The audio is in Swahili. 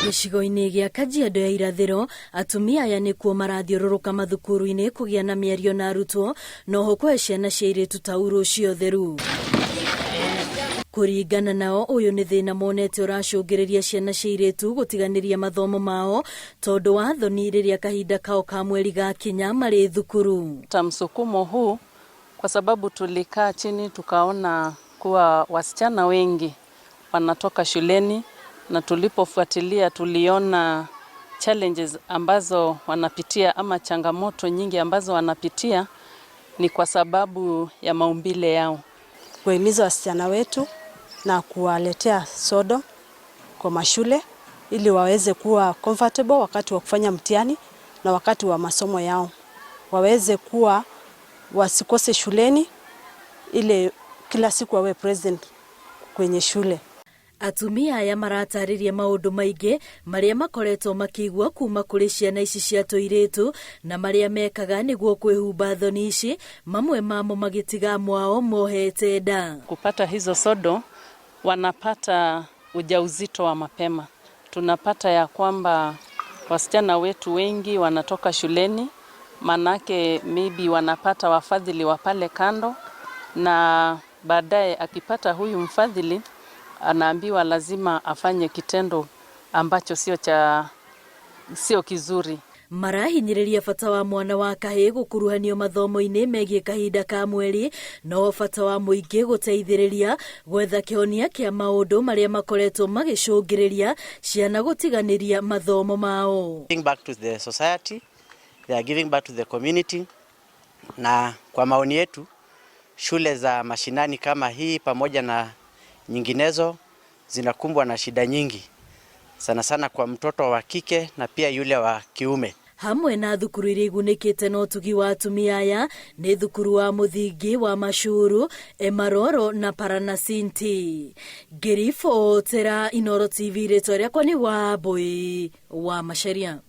Gĩcigo-inĩ gĩa Kajiado ya irathĩro, atumia aya nĩkuo marathiũrũrũka mathukuru-inĩ kũgĩa na mĩario na arutwo noho kũhe ciana cia airĩtu taurũ cia ũtheru. Kũringana nao, ũyũ nĩ thĩna monete ũracũngĩrĩria ciana cia airĩtu gũtiganĩria mathomo mao tondũ wa thoni rĩrĩa kahinda kao ka mweri gakinya marĩ thukuru. Msukumo huu kwa sababu tulikaa chini tukaona kuwa wasichana wengi wanatoka shuleni, na tulipofuatilia tuliona challenges ambazo wanapitia ama changamoto nyingi ambazo wanapitia ni kwa sababu ya maumbile yao. Kuhimiza wasichana wetu na kuwaletea sodo kwa mashule ili waweze kuwa comfortable wakati wa kufanya mtihani na wakati wa masomo yao. Waweze kuwa wasikose shuleni ili kila siku wawe present kwenye shule. Atumia aya maratarĩria maũndũ maingĩ marĩa makoretwo makĩigua kuma kũrĩ ciana ici cia tũirĩtu na marĩa mekaga nĩguo kwĩhumba thoni ici, mamwe mamo magĩtiga mwao mohete nda. Kupata hizo sodo wanapata ujauzito wa mapema. Tunapata ya kwamba wasichana wetu wengi wanatoka shuleni, manake maybe wanapata wafadhili wa pale kando, na baadaye akipata huyu mfadhili anaambiwa lazima afanye kitendo ambacho sio kizuri. Marahinyĩrĩria bata wa mwana wa kahĩĩ gũkuruhanio mathomo-inĩ megiĩ kahinda ka mweri, no bata wa mũingĩ gũteithĩrĩria gwetha kĩhonia kĩa maũndũ marĩa makoretwo magĩcũngĩrĩria ciana gũtiganĩria mathomo mao. Giving back to the society, they are giving back to the community. Na kwa maoni yetu, shule za mashinani kama hii pamoja na nyinginezo zinakumbwa na shida nyingi, sana sana kwa mtoto wa kike na pia yule wa kiume. Hamwe na thukuru iria igunĩkĩte na ũtugi wa atumia aya nĩ thukuru wa mũthingi wa Mashuru, Emaroro na Paranasinti. Ngĩribotera Inooro TV, rĩtwa rĩakwa nĩ Wambũi wa Macharia.